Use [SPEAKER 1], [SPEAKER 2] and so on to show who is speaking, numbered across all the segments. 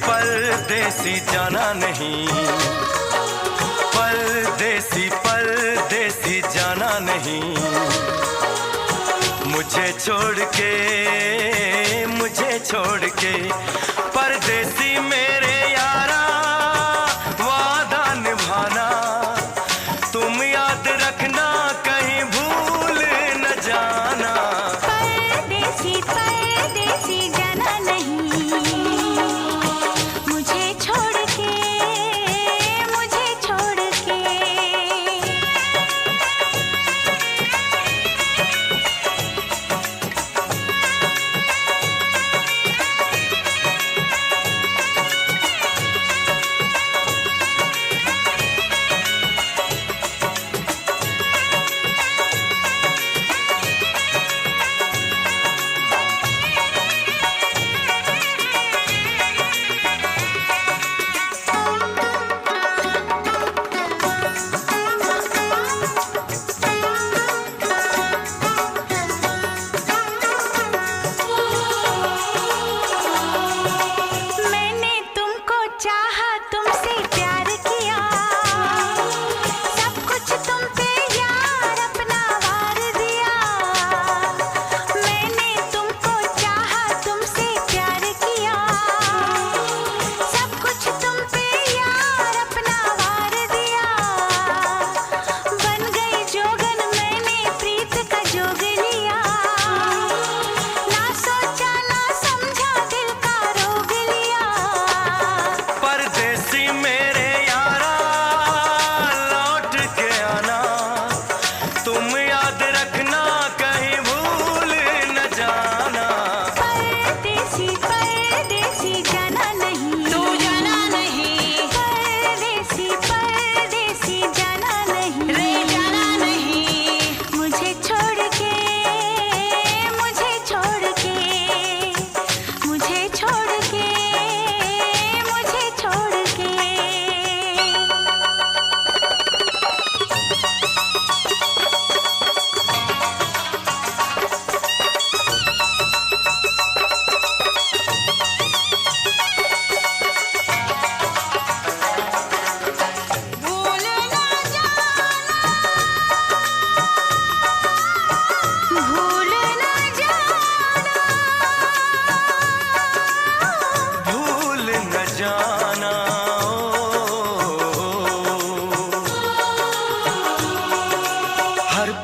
[SPEAKER 1] परदेसी जाना नहीं, परदेसी परदेसी जाना नहीं, मुझे छोड़ के परदेसी मेरे यारा वादा निभाना, तुम याद रखना कहीं भूल न जाना।
[SPEAKER 2] परदेसी परदेसी जाना नहीं,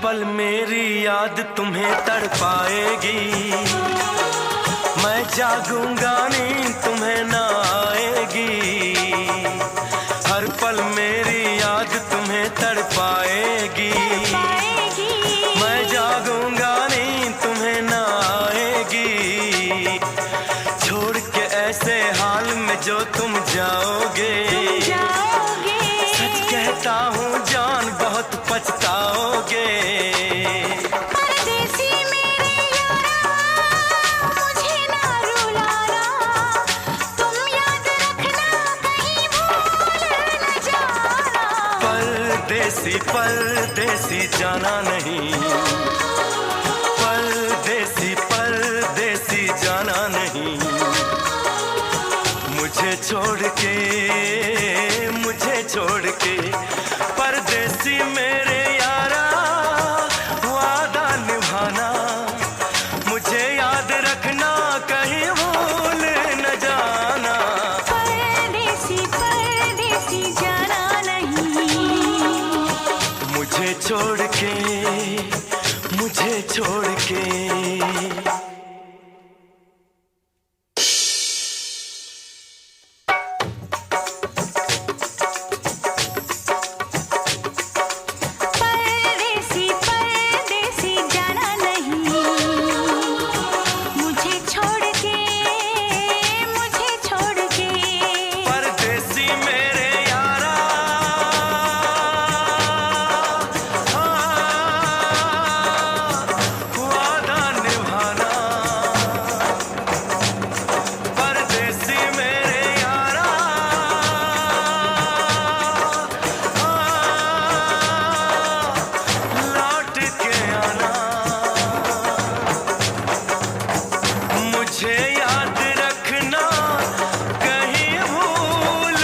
[SPEAKER 1] पल मेरी याद तुम्हें तड़पाएगी, मैं जागूंगा नींद तुम्हें ना आएगी, हर पल मेरी याद तुम्हें तड़पाएगी। मैं जागूंगा नींद तुम्हें ना आएगी, छोड़ के ऐसे हाल में जो तुम जाओगे। सच कहता हूँ जान बहुत पछताओगे। परदेसी परदेसी जाना नहीं, परदेसी परदेसी जाना नहीं, मुझे छोड़ के परदेसी मेरे यारा वादा निभाना, मुझे याद रखना कहीं भूल न जाना।
[SPEAKER 2] परदेसी परदेसी जाना नहीं,
[SPEAKER 1] मुझे छोड़ के
[SPEAKER 2] परदेसी परदेसी जाना नहीं, मुझे छोड़ के
[SPEAKER 1] परदेसी मेरे यारा वादा निभाना, परदेसी मेरे यारा लौट के आना, मुझे याद रखना कहीं भूल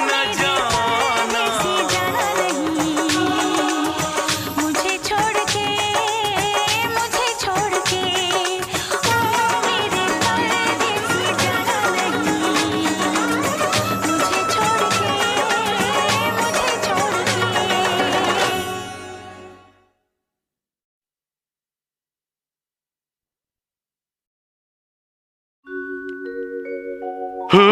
[SPEAKER 1] न जाना।
[SPEAKER 2] जाना नहीं, मुझे छोड़ के ओ मेरे परदेसी जाना नहीं, मुझे छोड़ के
[SPEAKER 1] हो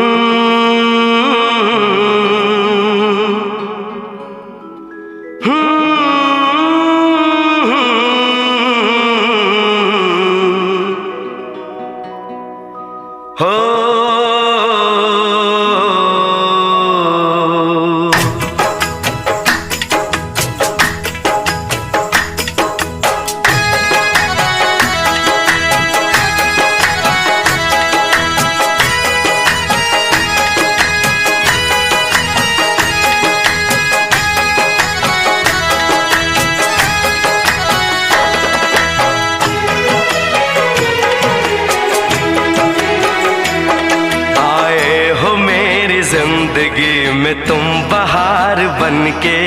[SPEAKER 1] जिंदगी में तुम बहार बनके,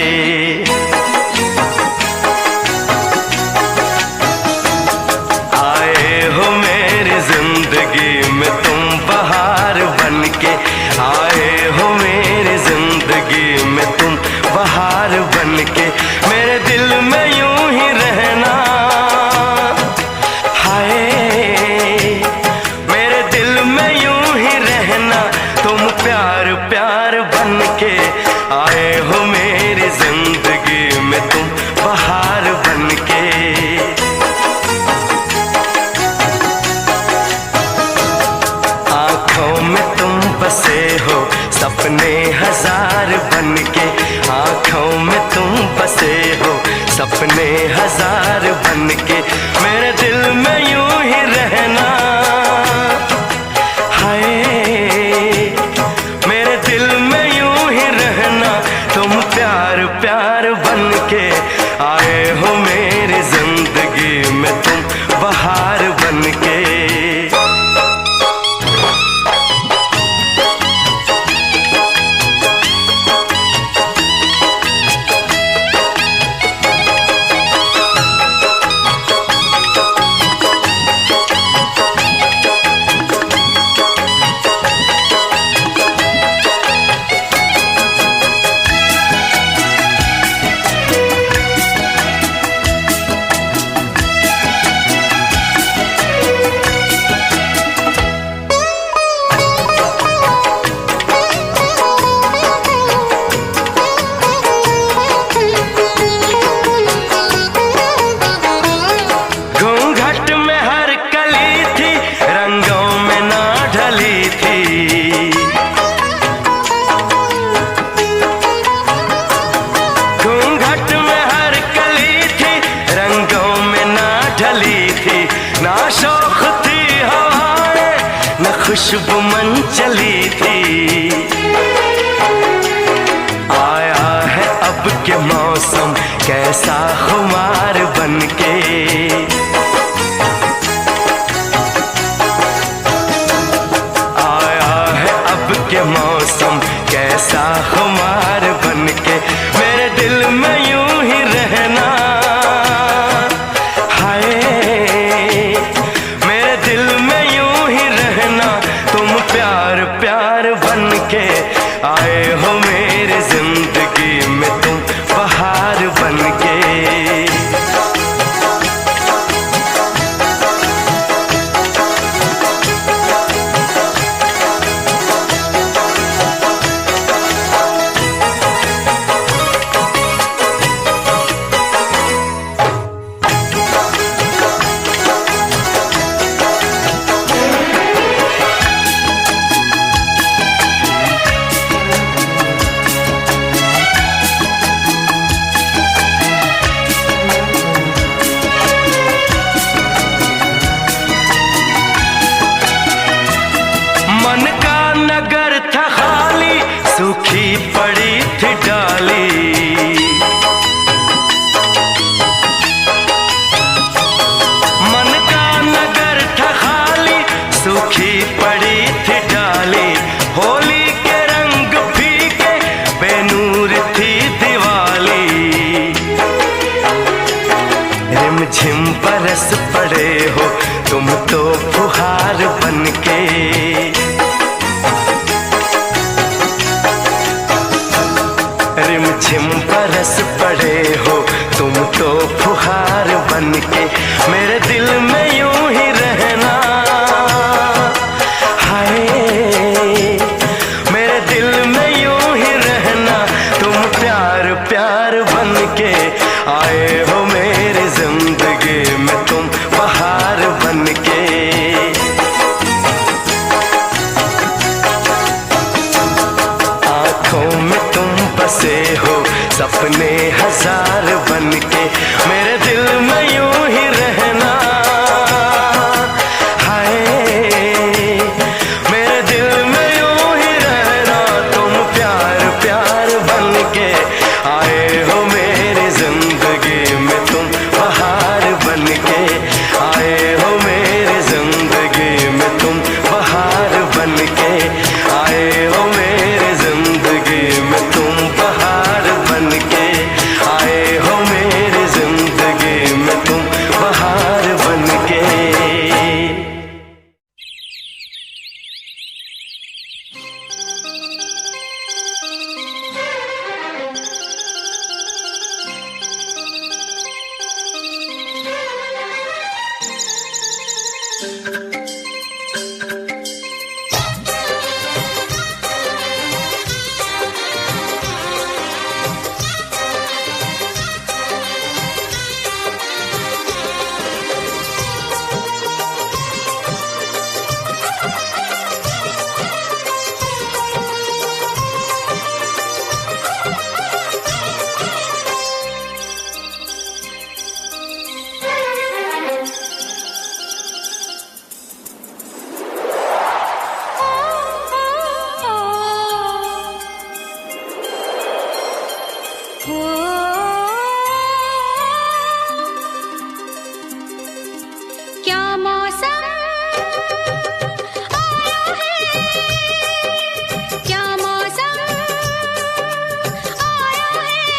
[SPEAKER 1] आए हो मेरी जिंदगी में तुम बहार बनके, आए हो मेरी जिंदगी में तुम बहार बनके, मेरे दिल में यूं ही रहना। हाय मेरे दिल में यूं ही रहना, तुम प्यार प्यार बनके आए हो मेरी जिंदगी खुशबू मन चली थी। आया है अब के मौसम कैसा खुमार बनके। आया है अब के मौसम कैसा खुमार बनके। मेरे दिल में यूं ही रहना, हाय मेरे दिल में यूं ही रहना। तुम प्यार प्यार बनके आए हो मेरी जिंदगी में, तुम बहार बनके। मन का नगर था खाली, सूखी पड़ी थी डाली। मन का नगर था खाली, सूखी पड़ी थी डाली। होली के रंग फीके, बेनूर थी दिवाली। रिमझिम बरस पड़े हो तुम तो फुहार बनके। रिमझिम बरस पड़े हो तुम तो फुहार बनके। मेरे दिल में यूं ही रहना, हाय मेरे दिल में यूं ही रहना। तुम प्यार प्यार बनके आए हो मेरी जिंदगी में, तुम बहार बनके। आँखों में तुम बसे हो सपने हजार बनके। मेरे दिल में यूं ही रहना, हाय मेरे दिल में यूं ही रहना। तुम प्यार प्यार बनके आए हो मेरी जिंदगी में, तुम बहार बनके। आए हो मेरी जिंदगी में, तुम बहार बनके। आए हो मेरी जिंदगी में, तुम बहार बनके। आए हो मेरी जिंदगी में, तुम बहार बनके।
[SPEAKER 2] क्या मौसम आया है, क्या मौसम आया है।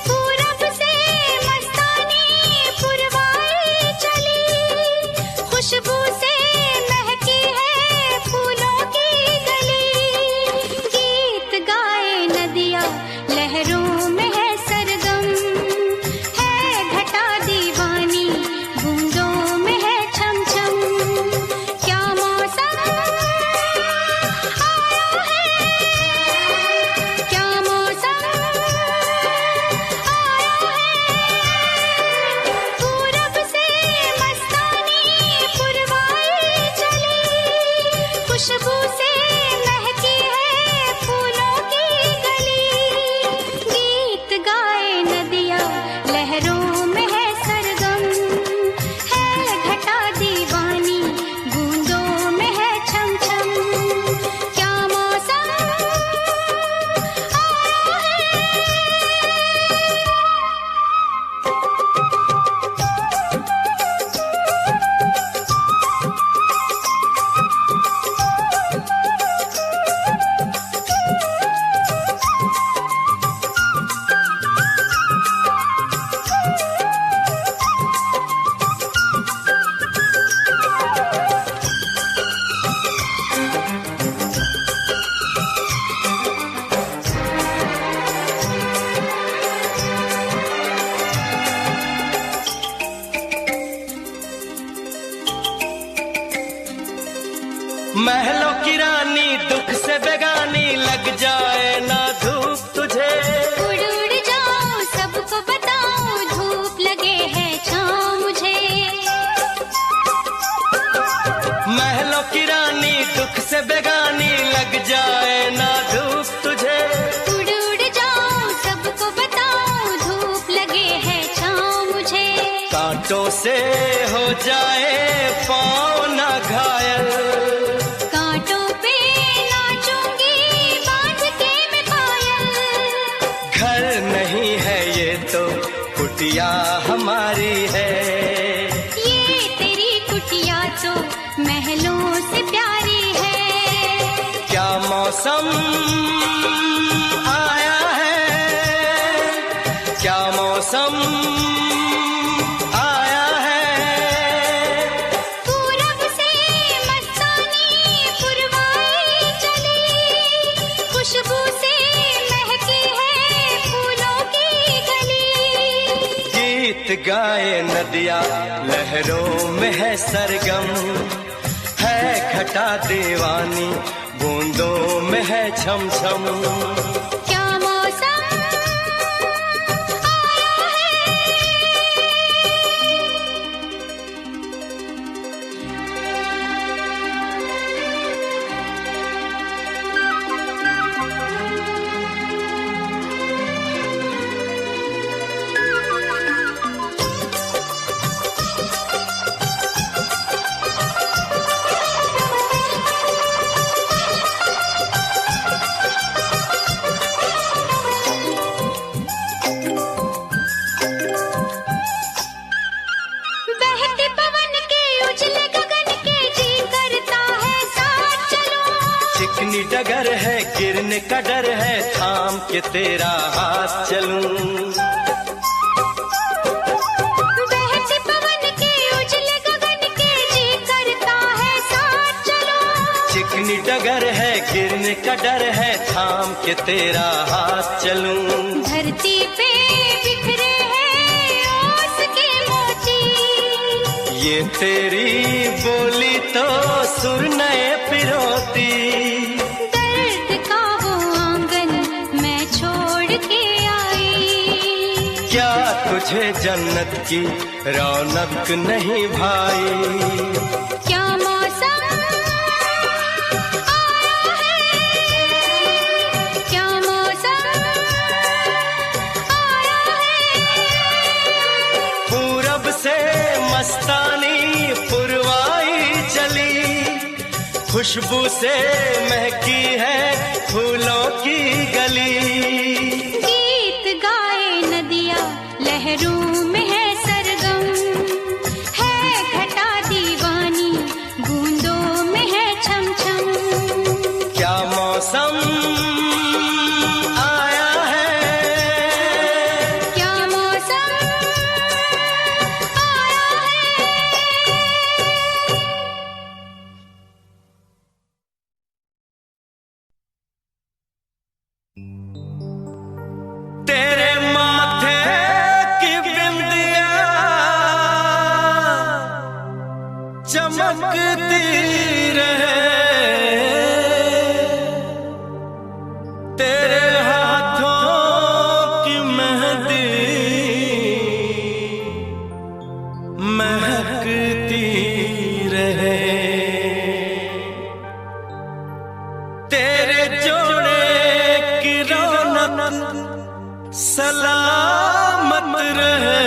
[SPEAKER 2] पूरब से मस्तानी पुरवाई चली, खुशबू से महकी है फूलों की गली। गीत गाए नदियाँ लहरों में है सरगम, है घटा दीवानी बूंदों में है छम छम। क्या मौसम आया है, क्या मौसम आया है। पूरब से मस्तानी पुरवाई चली, खुशबू से महकी है फूलों की गली। गीत गाए नदियाँ लहरों में है सरगम, है घटा दीवानी बूंदों
[SPEAKER 1] महलों की रानी दुख से बेगानी, लग जाए ना धूप तुझे।
[SPEAKER 2] उड़ उड़ जाऊं सबको बताऊं, धूप लगे है छाँव मुझे।
[SPEAKER 1] महलों की रानी दुख से बेगानी, लग जाए ना धूप तुझे।
[SPEAKER 2] उड़ उड़ जाऊं सबको बताऊं, धूप लगे है छाँव मुझे।
[SPEAKER 1] कांटों से हो जाए पाँव ना घायल,
[SPEAKER 2] कांटों पे नाचूंगी बांध के मैं पायल।
[SPEAKER 1] घर नहीं है ये तो कुटिया हमारी है।
[SPEAKER 2] ये तेरी कुटिया तो महलों से प्यारी है।
[SPEAKER 1] क्या मौसम आया है, क्या मौसम आया है।
[SPEAKER 2] पूरब से मस्तानी पुरवाई चली, खुशबू से महकी है फूलों की गली।
[SPEAKER 1] गीत गाए नदिया लहरों में है सरगम, है घटा दीवानी बूंदों में है छम छम।
[SPEAKER 2] क्या मौसम आया बहते पवन के उजले गगन के, जी करता है साथ चलूं।
[SPEAKER 1] चिकनी डगर है गिरने का डर है, थाम के तेरा हाथ चलूं।
[SPEAKER 2] बहते पवन के उजले गगन के, जी करता है साथ चलूं।
[SPEAKER 1] चिकनी डगर है गिरने का डर है, थाम के तेरा हाथ चलूं।
[SPEAKER 2] धरती पे बिखरे हैं ओस के मोती,
[SPEAKER 1] ये तेरी बोली तो सुर नए पिरोती।
[SPEAKER 2] दर्द का वो आंगन मैं छोड़ के आई।
[SPEAKER 1] क्या तुझे जन्नत की रौनक नहीं भाई।
[SPEAKER 2] क्या मौसम आया है, क्या मौसम आया है।
[SPEAKER 1] पूरब से मस्तानी पुरवाई चली, खुशबू से महकी है फूलों की गली।
[SPEAKER 2] गीत गाए नदिया लहरों में है सरगम, है घटा दीवानी बूंदों में है छम छम।
[SPEAKER 1] क्या मौसम आया है,
[SPEAKER 2] क्या मौसम आया है।
[SPEAKER 1] तेरे माथे की बिंदिया चमकती रहे, तेरे हाथों की मेहंदी महकती रहे, तेरे जोड़े की रौनक सलामत रहे,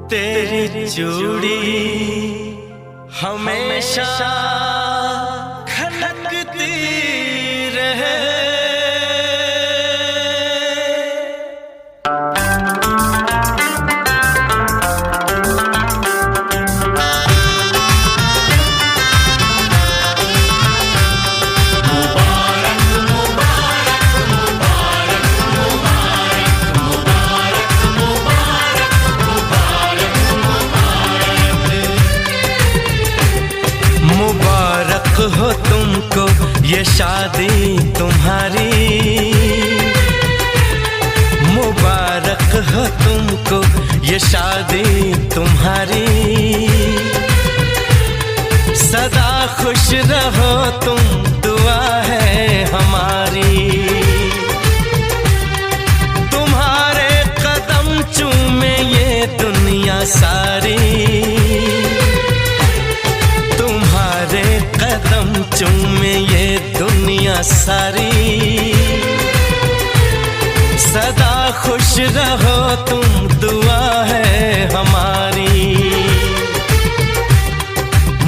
[SPEAKER 1] तेरी चूड़ी हमेशा खनकती रहे। मुबारक हो तुमको ये शादी तुम्हारी, मुबारक हो तुमको ये शादी तुम्हारी। खुश रहो तुम, दुआ है हमारी। तुम्हारे कदम चूमे ये दुनिया सारी, तुम्हारे कदम चूमे ये दुनिया सारी। सदा खुश रहो तुम, दुआ है हमारी।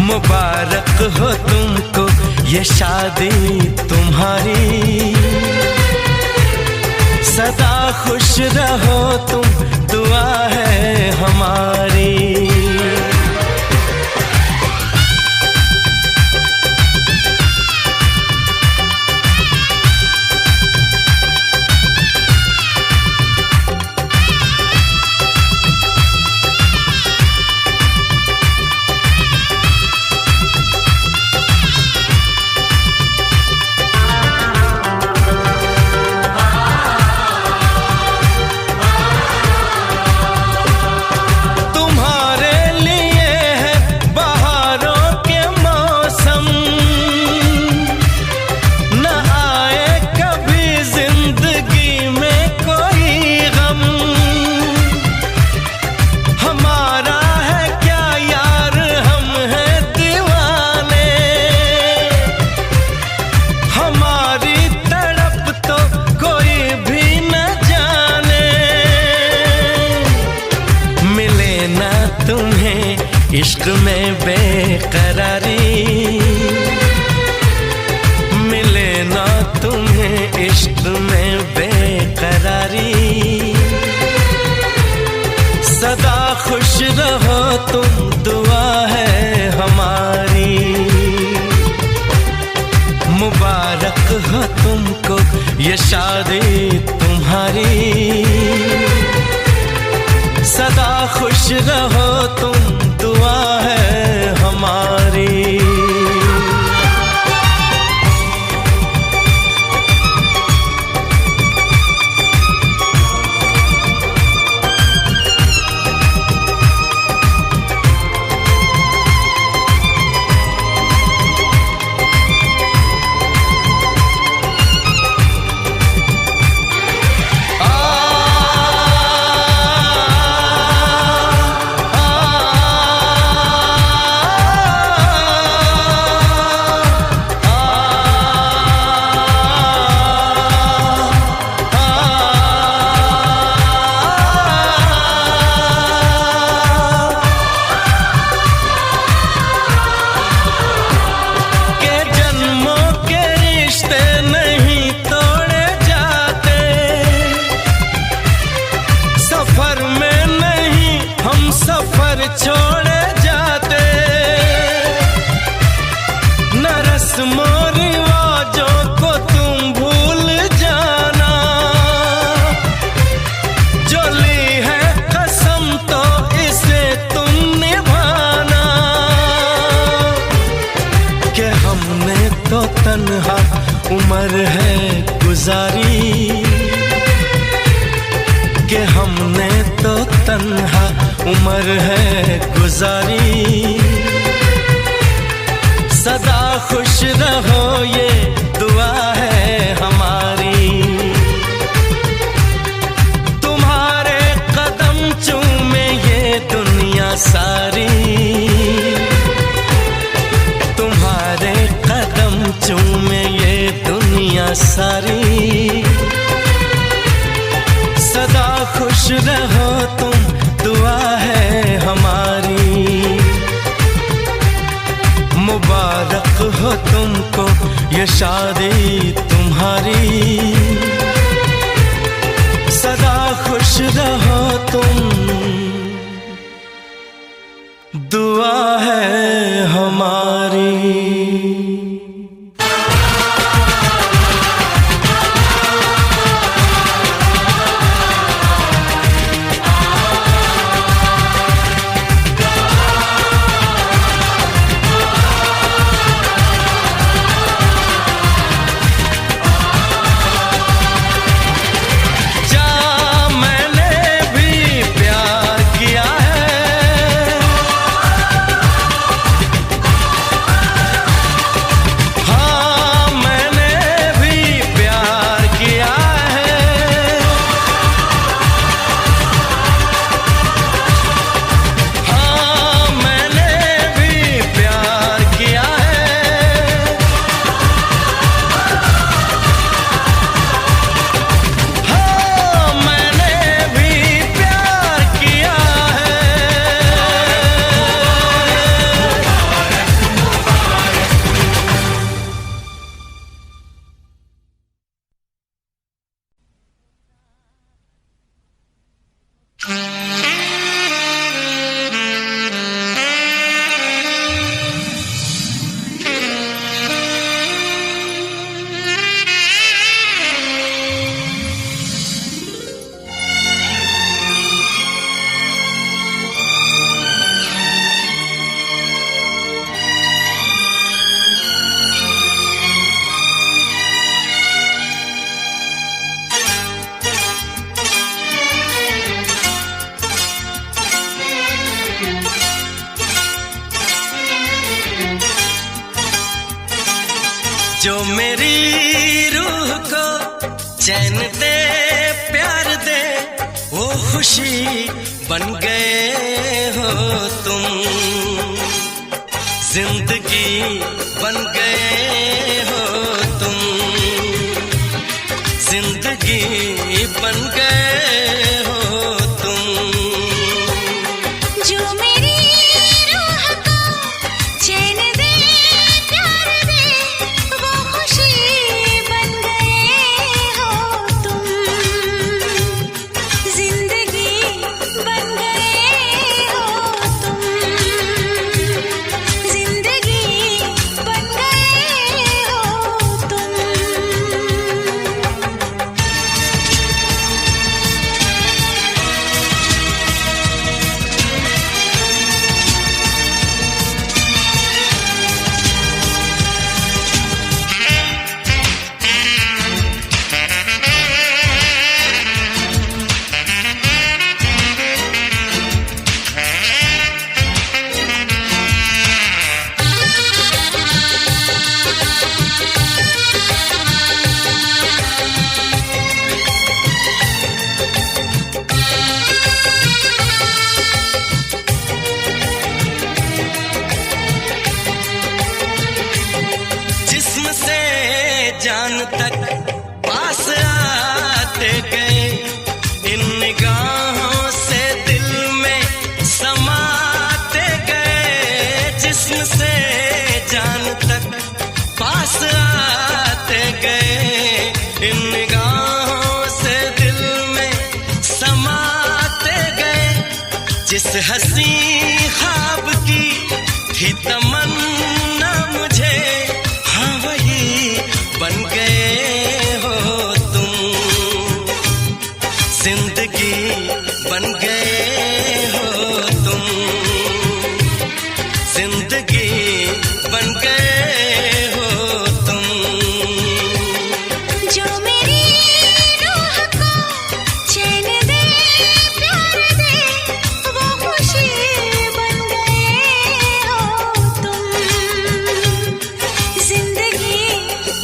[SPEAKER 1] मुबारक हो तुमको ये शादी तुम्हारी। सदा खुश रहो तुम, दुआ है हमारी। इश्क में बेकरारी मिले ना तुम्हें, इश्क में बेकरारी। सदा खुश रहो तुम, दुआ है हमारी। मुबारक हो तुमको ये शादी तुम्हारी। सदा खुश रहो तुम, दुआ है हमारी। छोड़े जाते न रस्मों रिवाजों को तुम भूल जाना। जो ली है कसम तो इसे तुम निभाना। कि हमने तो तन्हा उम्र है गुजारी। कि हमने तो तन्हा उम्र है गुजारी। सदा खुश रहो ये दुआ है हमारी। तुम्हारे कदम चूमे ये दुनिया सारी। तुम्हारे कदम चूमे ये दुनिया सारी। सदा खुश रहो तुम, दुआ है हमारी। मुबारक हो तुमको ये शादी तुम्हारी। सदा खुश रहो तुम, दुआ है हमारी। जो मेरी रूह को चैन दे प्यार दे वो खुशी बन गए हो तुम, जिंदगी बन गए हो तुम, जिंदगी बन गए हो तुम।
[SPEAKER 2] जो मेरी रूह को चैन दे प्यार दे वो खुशी बन गए हो तुम, जिंदगी बन गए हो तुम, जिंदगी बन गए हो तुम।
[SPEAKER 1] जिस्म से जान तक पास आते गए, इन निगाहों से दिल में समाते गए। जिस्म से जान तक पास आते गए, इन निगाहों से दिल में समाते गए। जिस हंसी ख्वाब की थी तमन्ना मुझे, हाँ वही बन गए हो तुम, जिंदगी बन गए हो तुम, जिंदगी बन गए हो तुम।
[SPEAKER 2] जो मेरी रूह को चैन दे प्यार दे वो खुशी बन गए हो तुम, जिंदगी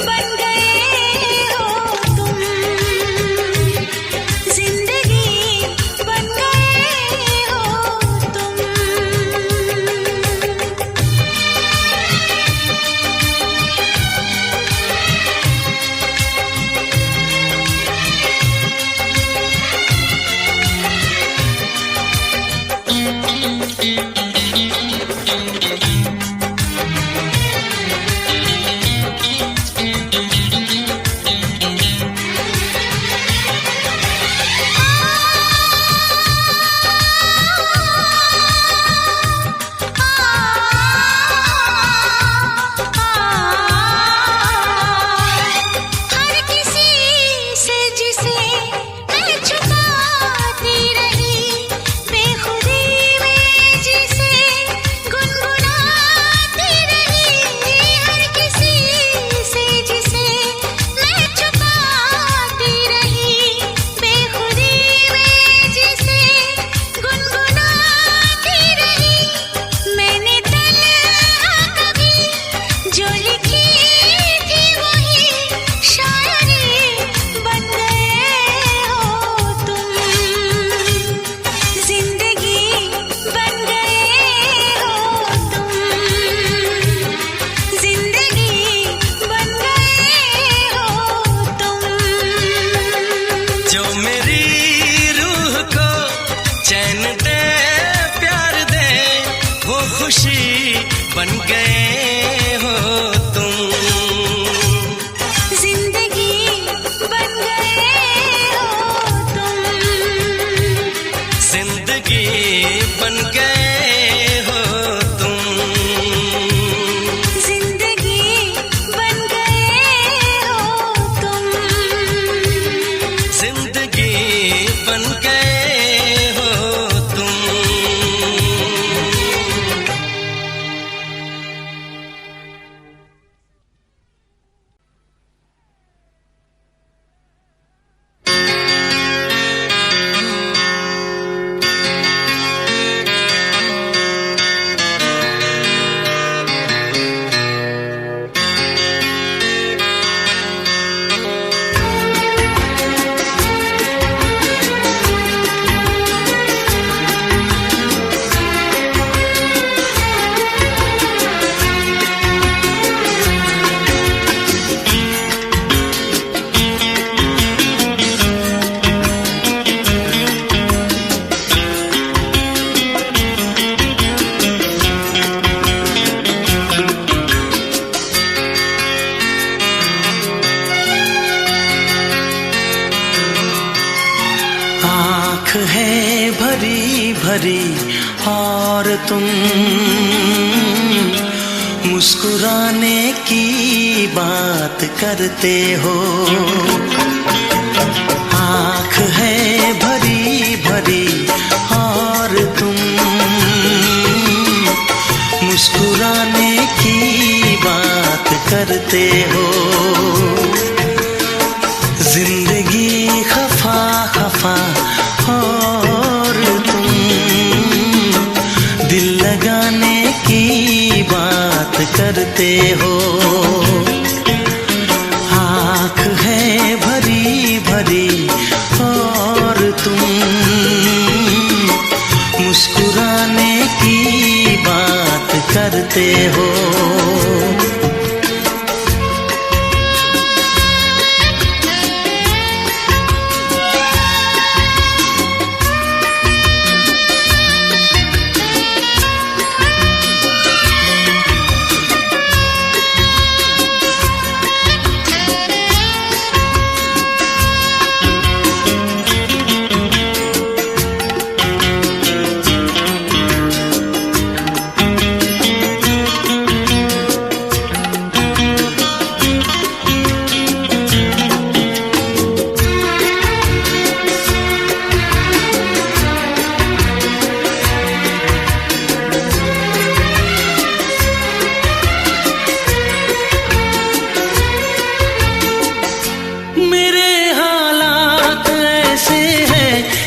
[SPEAKER 2] बन गए हो तुम, जिंदगी बन गए हो तुम। हर किसी से जिसे मैं छुपाती रही, बेखुदी में जिसे गुनगुनाती
[SPEAKER 3] भरी और तुम मुस्कुराने की बात करते हो। आँख है भरी भरी और तुम मुस्कुराने की बात करते हो। जिंदगी खफा खफा और तुम दिल लगाने की बात करते हो। आँख है भरी भरी और तुम मुस्कुराने की बात करते हो।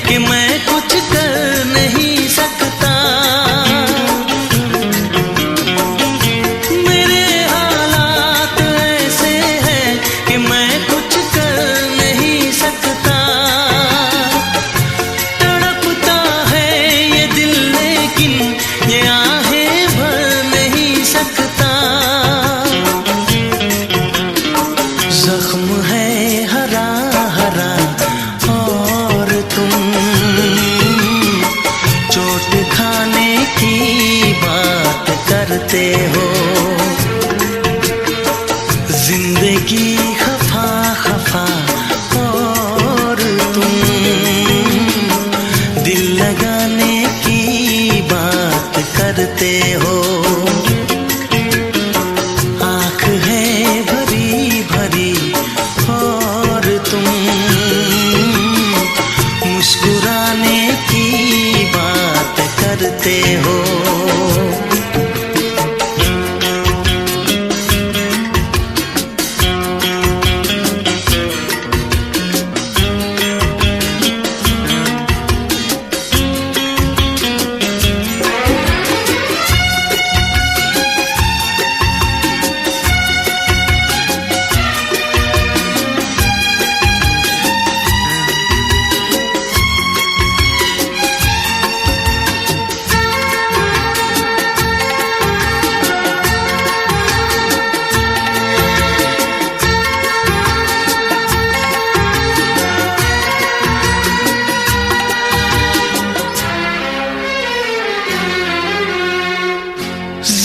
[SPEAKER 3] कि मैं कुछ कर नहीं सकता। मेरे हालात ऐसे हैं कि मैं कुछ कर नहीं सकता। तड़पता है ये दिल लेकिन ये आहें भर नहीं सकता। जख्म है हरा हरा और तुम चोट खाने की बात करते हो। जिंदगी खफा खफा और तुम दिल लगाने की बात करते हो। आँख है भरी भरी और तुम मुस्कुराने की बात करते हो।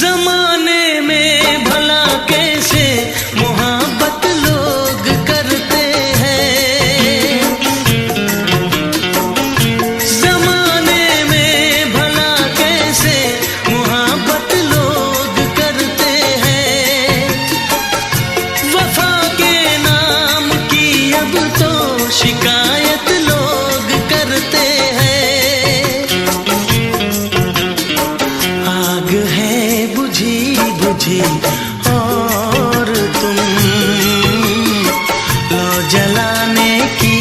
[SPEAKER 3] जमाने में भला कैसे मोहब्बत लोग करते हैं। जमाने में भला कैसे मोहब्बत लोग करते हैं। वफा के नाम की अब तो शिकायत लोग करते हैं। आग है बुझी बुझी और तुम लो जलाने की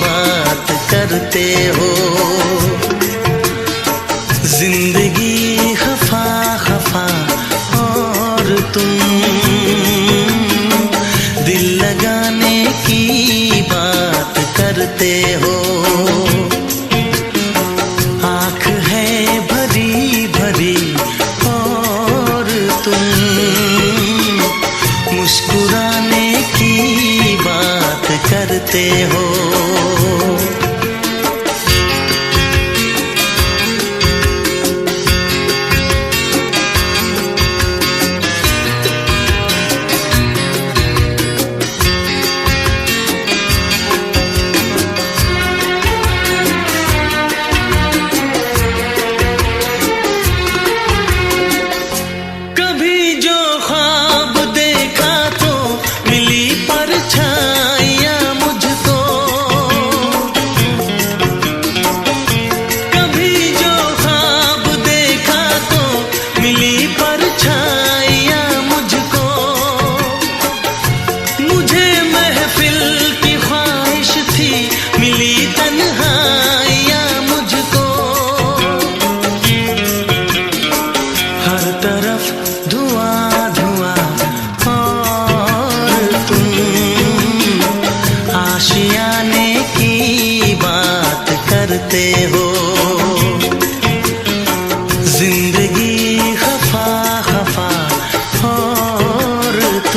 [SPEAKER 3] बात करते हो। जिंदगी खफा खफा और तुम दिल लगाने की बात करते हो। आँख है भरी भरी और तुम मुस्कुराने की बात करते हो।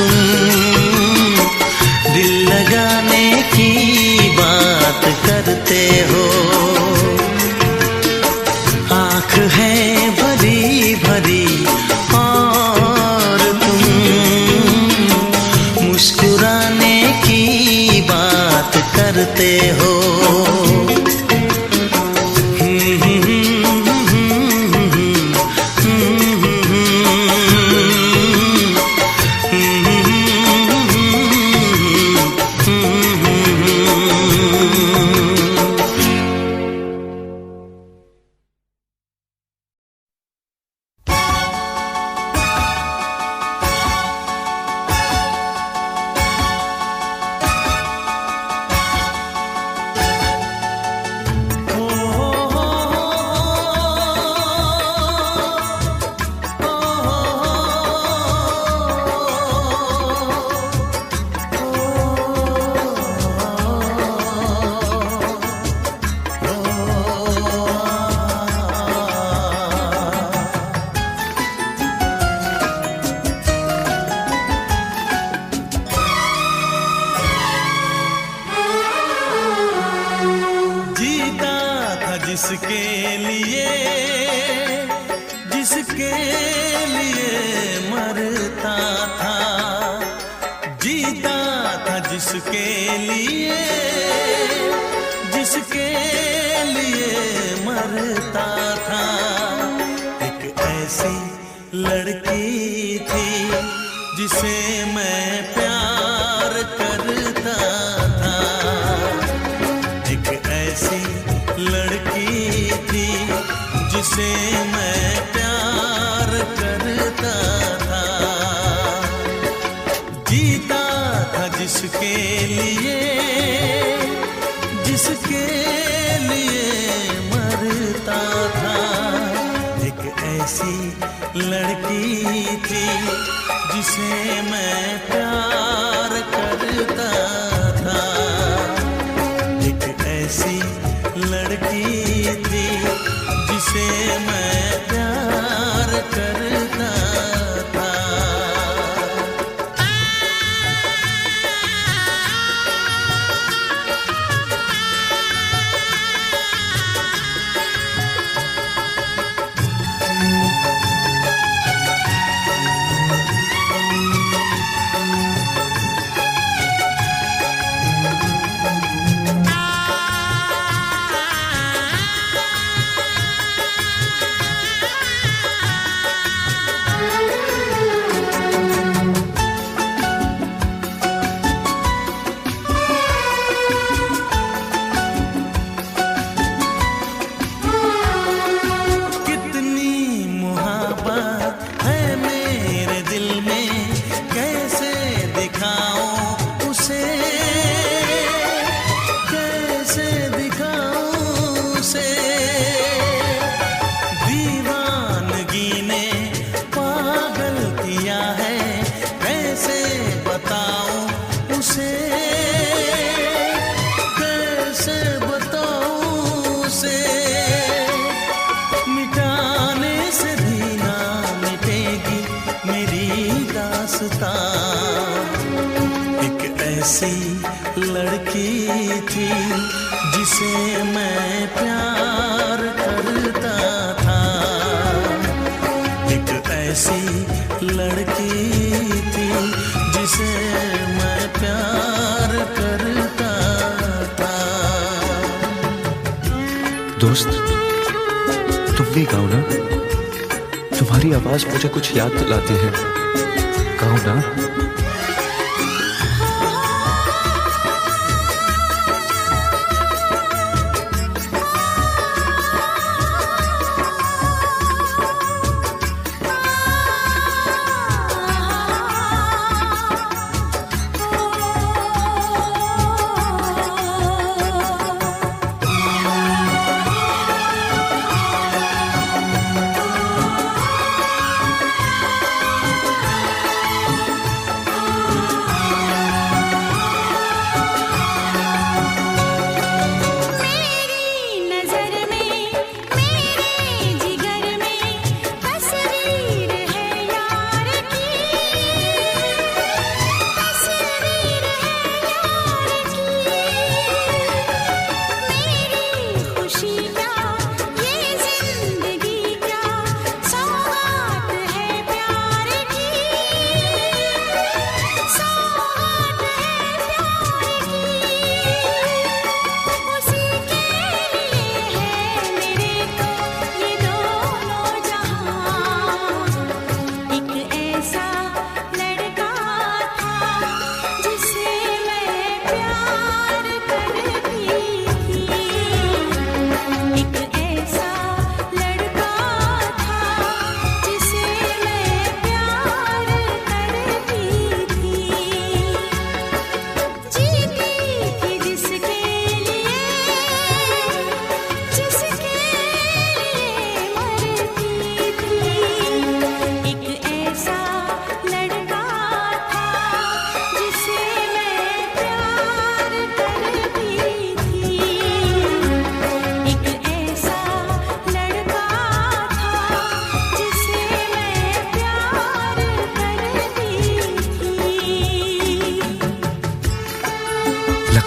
[SPEAKER 3] तुम दिल लगाने की बात करते हो। आँख है भरी भरी और तुम मुस्कुराने की बात करते हो। जिसके लिए मरता था, जीता था जिसके लिए मरता था। एक ऐसी लड़की थी जिसे मैं प्यार करता था। एक ऐसी लड़की थी जिसे मैं प्यार करता था। जीता था जिसके लिए मरता था। एक ऐसी लड़की थी जिसे मैं प्यार करता था। एक ऐसी लड़की थी जिसे मैं प्यार करता था। एक ऐसी लड़की थी जिसे मैं प्यार करता था। एक ऐसी लड़की थी जिसे मैं प्यार करता था।
[SPEAKER 4] दोस्त, तुम भी गाओ ना, तुम्हारी आवाज मुझे कुछ याद दिलाती है। गाओ ना।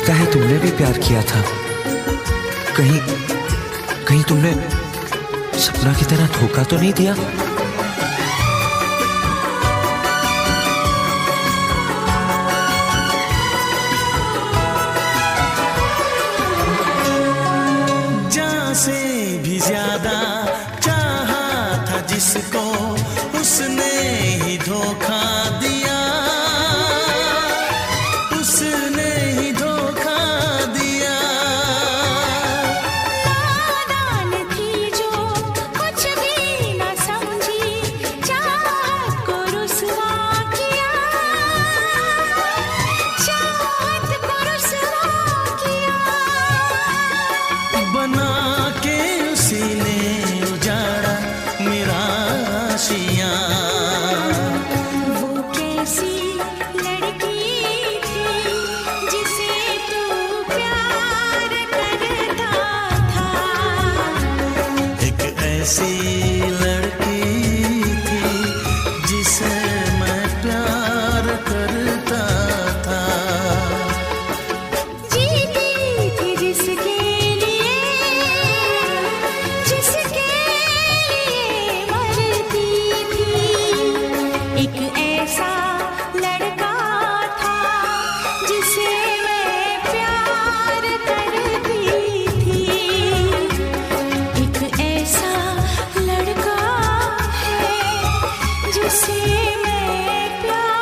[SPEAKER 4] लगता है तुमने भी प्यार किया था। कहीं कहीं तुमने सपना की तरह धोखा तो नहीं दिया?
[SPEAKER 3] जान से भी ज्यादा चाहा था जिसको, उसने ही धोखा दिया, उसने ही धोखा दिया।
[SPEAKER 2] नादान थी जो कुछ भी न समझी, चाहत को रुसवा किया, चाहत को रुसवा किया।
[SPEAKER 3] बना के उसी ने उजाड़ा मेरा आशियाँ।
[SPEAKER 2] वो कैसी लड़की थी जिसे तू प्यार करता था।
[SPEAKER 3] एक ऐसी लड़की थी जिसे मैं प्यार करता था।
[SPEAKER 2] जीती थी जिसके लिए, जिसके लिए मरती थी। एक ऐसा लड़का था जिसे मैं प्यार करती थी। एक ऐसा लड़का है जिसे मैं प्यार।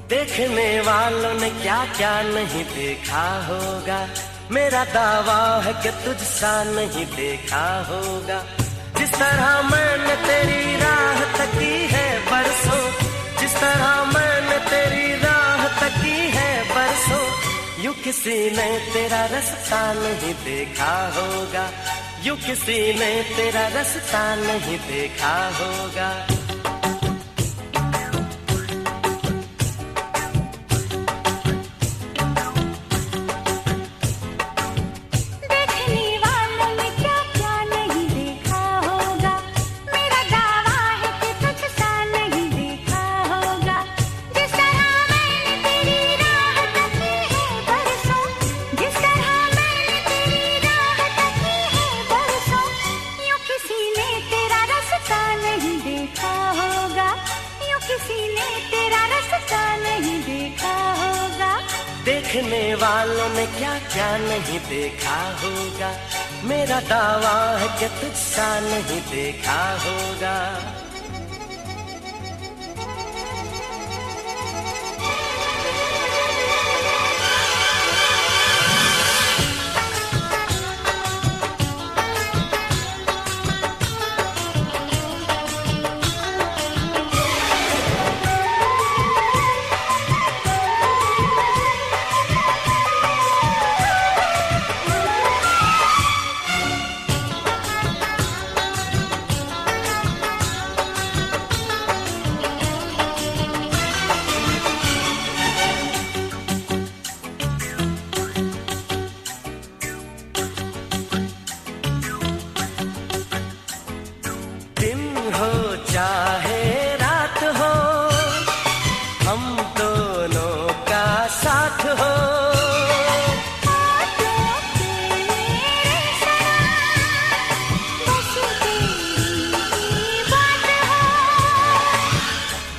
[SPEAKER 1] देखने वालों ने क्या क्या नहीं देखा होगा, मेरा दावा है कि तुझसा नहीं देखा होगा। जिस तरह मैंने तेरी राह तकी है बरसों, जिस तरह मैंने तेरी राह तकी है बरसों, यूं किसी ने तेरा रास्ता नहीं देखा होगा, यूं किसी ने तेरा रास्ता नहीं देखा होगा। देखने वालों ने क्या क्या नहीं देखा होगा, मेरा दावा है कि तुझसा नहीं देखा होगा। हो चाहे रात हो, हम दोनों का साथ हो।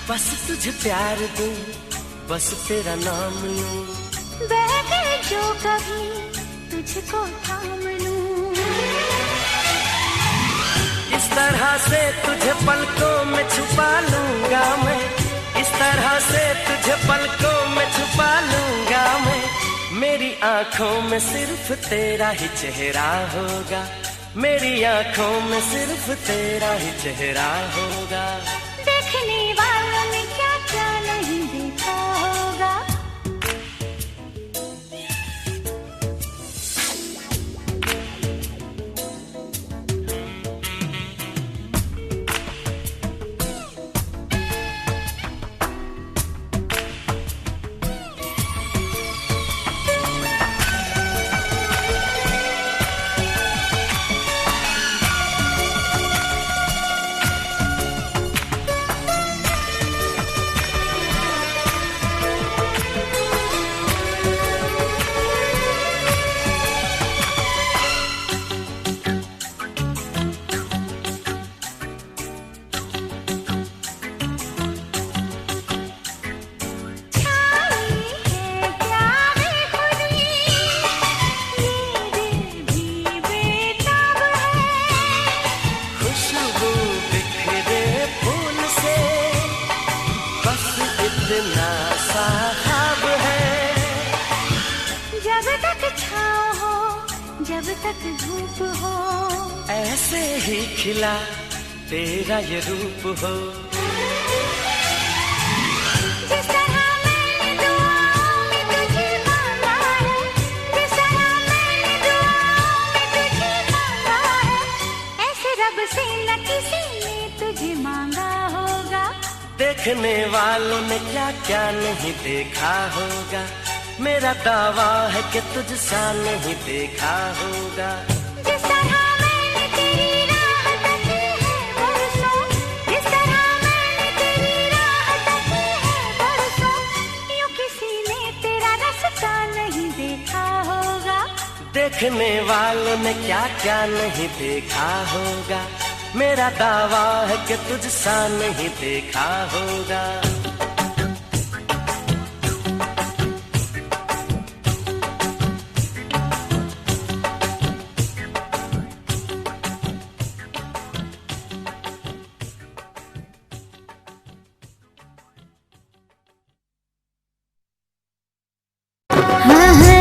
[SPEAKER 1] बस तुझे प्यार दूं, बस तेरा नाम लूं,
[SPEAKER 2] बहके जो कभी तुझको थाम लूं।
[SPEAKER 1] इस तरह से तुझे पलकों में छुपा लूंगा मैं, इस तरह से तुझे पलकों में छुपा लूंगा मैं। मेरी आंखों में सिर्फ तेरा ही चेहरा होगा, मेरी आंखों में सिर्फ तेरा ही चेहरा होगा।
[SPEAKER 2] देखने वालों ने क्या क्या नहीं देखा होगा। जब तक धूप हो,
[SPEAKER 1] ऐसे ही खिला तेरा ये रूप हो।
[SPEAKER 2] जिस तरह मैंने दुआओं में तुझे मांगा है, जिस तरह मैंने दुआओं में तुझे मांगा है, ऐसे रब से न किसी ने तुझे मांगा होगा।
[SPEAKER 1] देखने वालों ने क्या क्या नहीं देखा होगा, मेरा दावा है कि तुझसा नहीं देखा होगा।
[SPEAKER 2] जिस तरह मैंने तेरी राह तकी है बरसों, जिस तरह मैंने तेरी राह तकी है बरसों, यूं किसी ने तेरा रास्ता नहीं देखा होगा।
[SPEAKER 1] देखने वालों ने क्या क्या नहीं देखा होगा, मेरा दावा है कि तुझसा नहीं देखा होगा।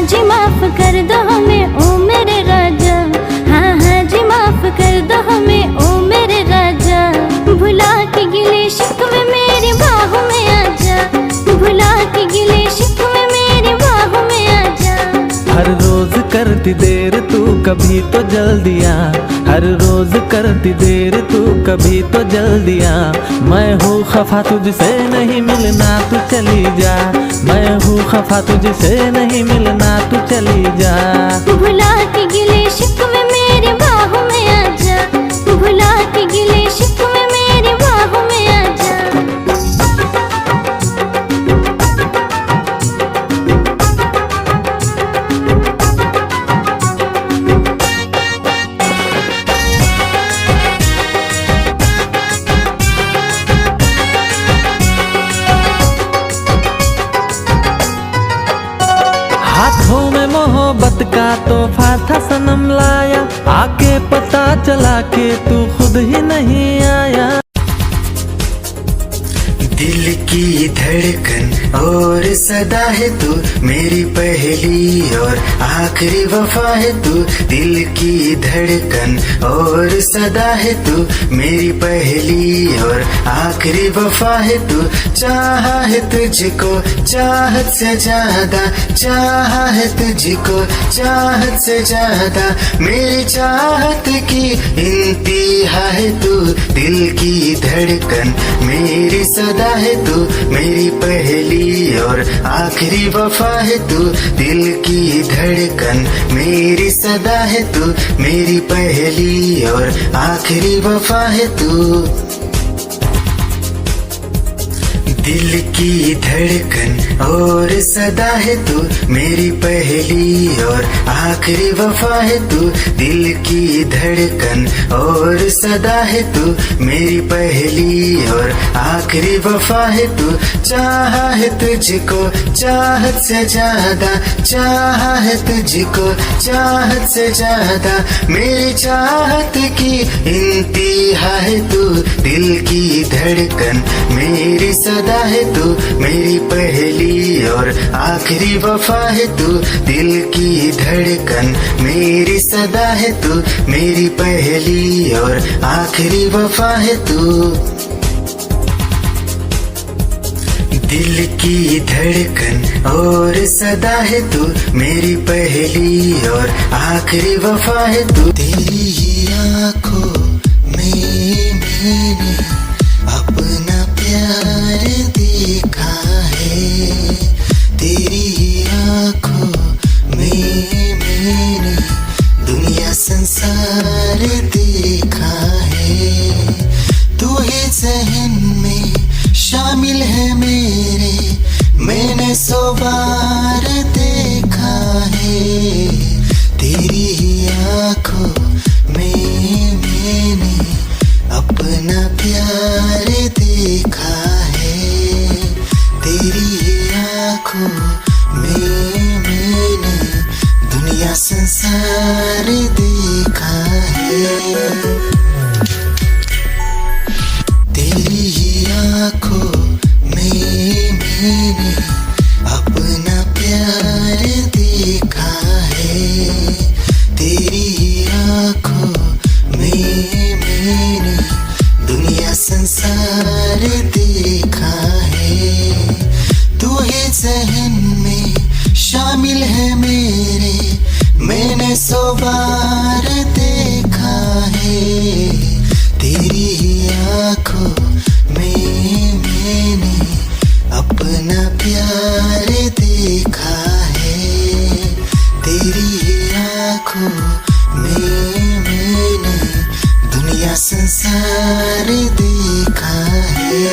[SPEAKER 2] जी माफ कर दो हमें ओ मेरे राजा, हाँ हाँ जी माफ कर दो हमें ओ मेरे राजा। भुला के गिले शिकवे मेरी बाहों में आजा, भुला के गिले शिकवे मेरी बाहों में आजा।
[SPEAKER 3] हर रोज करती देर तू कभी तो जल्दी आ, हर रोज करती देर तू कभी तो जल्दी आ। मैं हूँ खफा तुझसे नहीं मिलना तू चली जा, मैं हूँ खफा तुझसे नहीं मिलना तू चली जा।
[SPEAKER 2] भुला के गिले शिकवे मेरी बाहों में आजा, भुला के गिले शिकवे मेरी बाहों में आजा।
[SPEAKER 3] हाथों में मोहब्बत का तोहफा था सनम लाया, आके पता चला के तू खुद ही नहीं आया।
[SPEAKER 5] दिल की धड़कन और सदा है तू, मेरी पहली और आखिरी वफा है तू। दिल की धड़कन और सदा है तू, मेरी पहली और आखिरी वफा है तू। चाहा है तुझको चाहत से ज्यादा, चाहा है तुझको चाहत से ज्यादा। मेरी चाहत की इंतहा है तू, दिल की धड़कन मेरी सदा है तू, मेरी पहली और आखिरी वफा है तू। दिल की धड़कन मेरी सदा है तू, मेरी पहली और आखिरी वफा है तू। दिल की धड़कन और सदा है तू, मेरी पहली और आखिरी वफा है तू। दिल की धड़कन और सदा है तू, मेरी पहली और आखिरी वफा है तू। चाहा है तुझको चाहत से ज्यादा, चाहा है तुझको चाहत से ज्यादा, मेरी चाहत की इंतहा है तू। दिल की धड़कन मेरी सदा है तू, मेरी पहली और आखिरी वफा है तू। दिल की धड़कन मेरी सदा है तू, मेरी पहली और आखिरी वफा है तू। दिल की धड़कन और सदा है तू, मेरी पहली और आखिरी वफा है तू। तेरी ही आँखों में मैंने अपना प्यार देखा है, तेरी आँखों में मैंने दुनिया संसार देखा है। तू ही ज़हन में शामिल है मेरे, मैंने 100 बार देखा है। तेरी ही आँखों में मैंने अपना प्यार देखा है, तेरी ही आँखों में मैंने दुनिया संसार देखा है। तेरी ही आँखों में मैंने अपना प्यार देखा है, तेरी ही आँखों में मैंने दुनिया संसार देखा है। तू ही ज़हन में शामिल है मेरे, मैंने 100 बार देखा है। तेरी ही आँखों में मैंने अपना प्यार देखा है, तेरी ही आँखों में मैंने दुनिया संसार देखा है।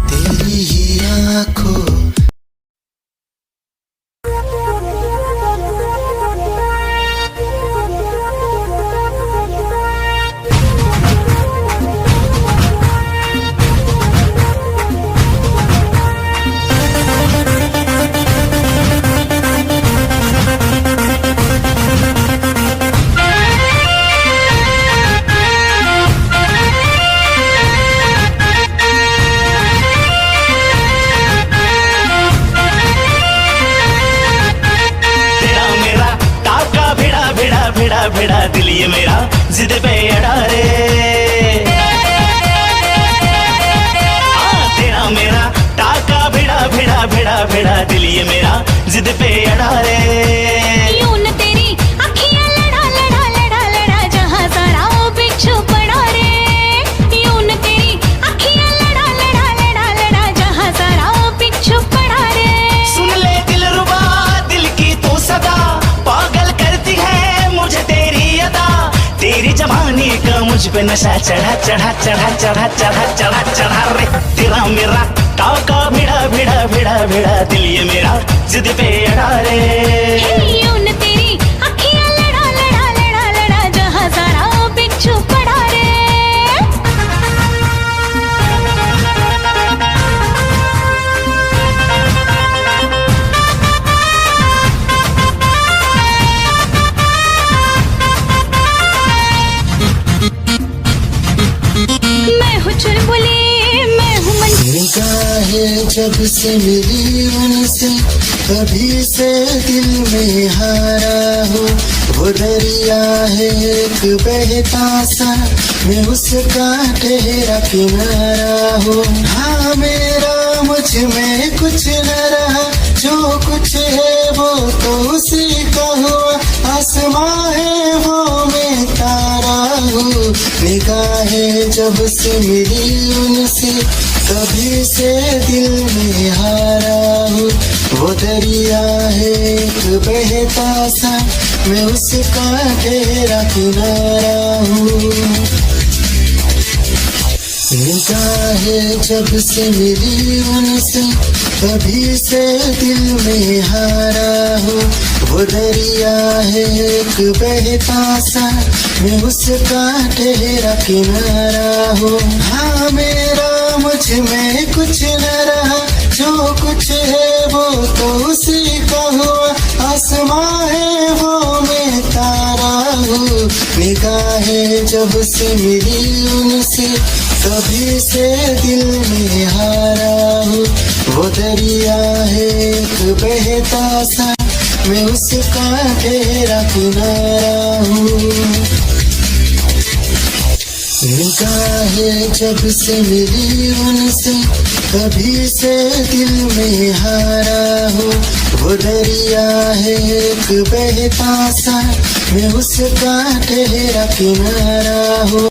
[SPEAKER 5] तेरी ही आँखों
[SPEAKER 1] भिड़ा दिल ये मेरा जिद पे अड़ा रे। तेरा मेरा टाका भिड़ा दिल ये मेरा जिद पे अड़ा रे।
[SPEAKER 2] यूं न तेरी अखियां लड़ा जहां सारा वो बिच्छू पड़ा रे। यूं न तेरी अखियां लड़ा जहां सारा वो बिच्छू पड़ा रे।
[SPEAKER 1] सुन ले दिलरुबा दिल की तू सदा, पागल करती है मुझे तेरी अदा। तेरी जवानी का मुझ पे नशा चढ़ा रे। तेरा मेरा टाका भिड़ा दिल ये मेरा जिद पे अड़ा रे।
[SPEAKER 2] यूं न तेरी अखियां लड़ा जहां सारा वो बिच्छू पड़ा रे। मैं हूँ चुलबुली मैं हूँ
[SPEAKER 5] निगाहें जब से मिली उनसे, कभी से दिल में हारा हो। वो दरिया है एक बहता सा, मैं उसका ठहरा किनारा हो। हाँ मेरा मुझ में कुछ न रहा, जो कुछ है वो तो उसी का हुआ। आसमां है वो मैं तारा हूँ। निगाहें जब से मिली उनसे, कभी से दिल में हारा हूँ। वो दरिया है एक बहता सा, मैं उसका ठहरा किनारा हूँ। निगाहें जब से मिली उनसे तभी से दिल में हारा हूँ। वो दरिया है एक बहता सा, मैं उसका ठहरा किनारा हूँ। हाँ मेरा मुझ में कुछ न रहा, जो कुछ है वो तो उसी का हुआ। आसमां है वो मैं तारा हूँ। निगाहें जब से मिली उनसे तभी से दिल में हारा हूँ। वो दरिया है एक बहता सा, मैं उसका ठहरा किनारा हूँ। निगाहें जब से मिली उनसे तभी से दिल में हारा हूँ। वो दरिया है एक बहता सा, मैं उसका ठहरा किनारा हूँ।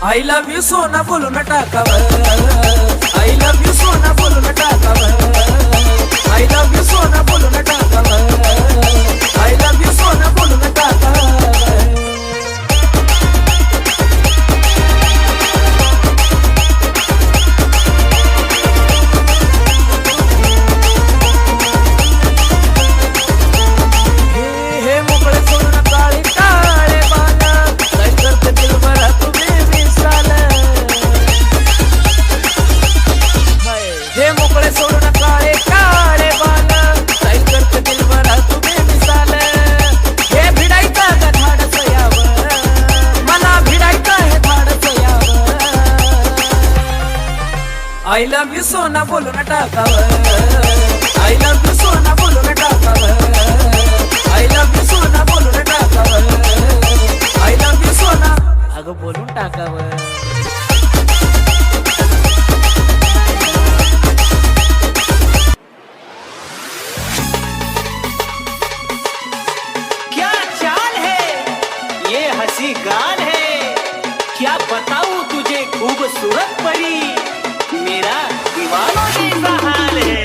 [SPEAKER 3] I love you सोना बोलून टाकावं, I love you सोना बोलून टाकावं, I love you सोना बोलून टाकावं, I love you सोना बोलून टाकावं. हे मोकळे सोडून काळे काळे बाला, काय करते दिलभरा तुम्ही हे मोकळे सोडून काळे काळे बाल, काय करते दिलभरा तुम्ही मिसाल. हे भिडायचं का धाडस यावं, मला भिडायचं हे धाडस यावं. आय लव्ह यू सोना बोलून टाकावं, आय लव्ह यू सोना बोलून टाकावं, आय लव्ह यू सोना बोलून टाकावं, आय लव्ह यू सोना अगं बोलून टाकावं.
[SPEAKER 6] गान है क्या बताऊं तुझे खूबसूरत परी, मेरा दीवानों जैसा हाल है.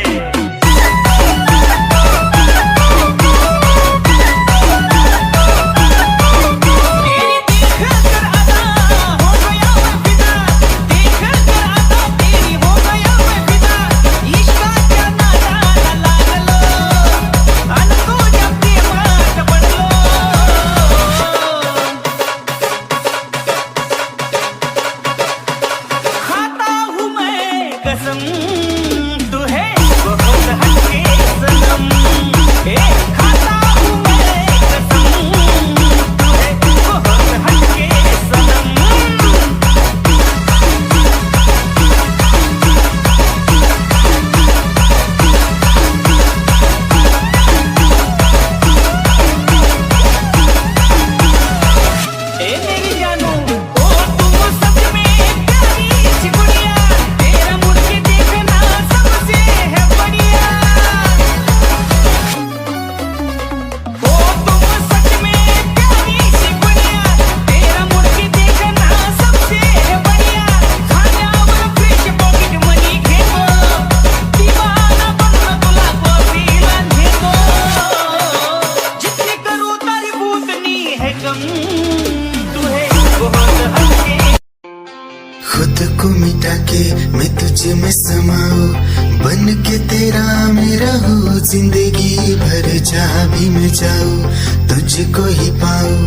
[SPEAKER 5] खुद को मिटा के मैं तुझे में समाऊं, बन के तेरा मैं रहूं जिंदगी भर। जहाँ भी मैं जाऊं तुझको ही पाऊं,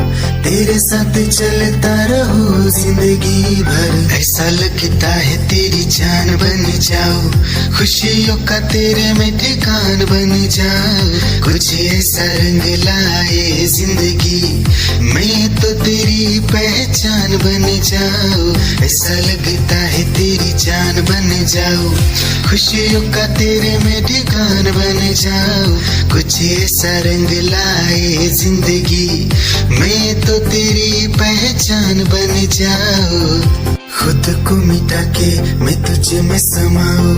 [SPEAKER 5] तेरे साथ चलता रहूं जिंदगी भर। ऐसा लगता है तेरी जान बन जाऊं, खुशियों का तेरे में ठिकान बन जाऊं। कुछ ऐसा रंग लाए जिंदगी, मैं तो तेरी पहचान बन जाऊं। ऐसा लगता है तेरी जान बन जाऊं, खुशियों का तेरे में ठिकान बन जाऊं। कुछ ऐसा रंग लाए जिंदगी, मैं तो तेरी पहचान बन जाओ। खुद को मिटा के मैं तुझ में समाऊं,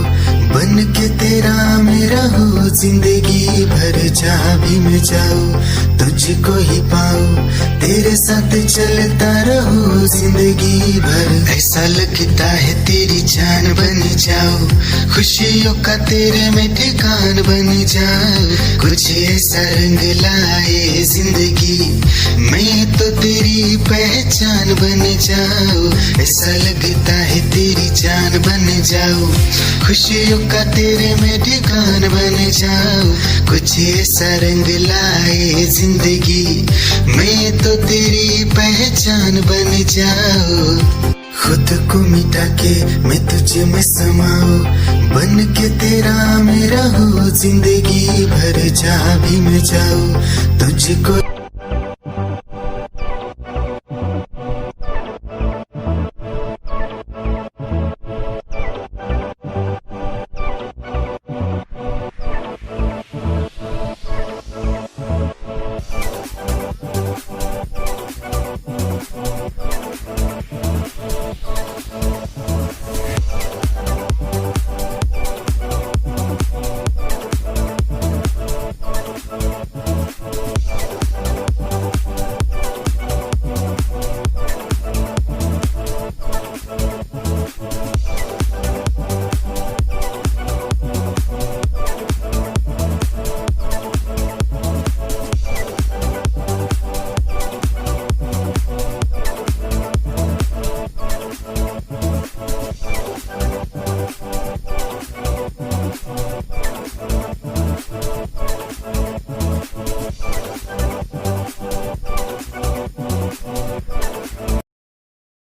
[SPEAKER 5] बन के तेरा मेरा हो जिंदगी भर। जहाँ भी मैं जाऊं तुझको ही पाऊं, तेरे साथ चलता रहो जिंदगी भर। ऐसा लगता है तेरी जान बन जाओ, खुशियों का तेरे में ठिकान बन जाओ। कुछ ऐसा रंग लाए जिंदगी, मैं तो तेरी पहचान बन जाऊं। ऐसा लगता है तेरी जान बन जाओ, खुशियों का तेरे में ठिकान बन जाओ। कुछ ऐसा रंग लाए जिंदगी, मैं तो तेरी पहचान बन जाओ। खुद को मिटा के मैं तुझ में समाऊं, बन के तेरा मेरा हो जिंदगी भर। जहाँ भी मैं जाऊं तुझको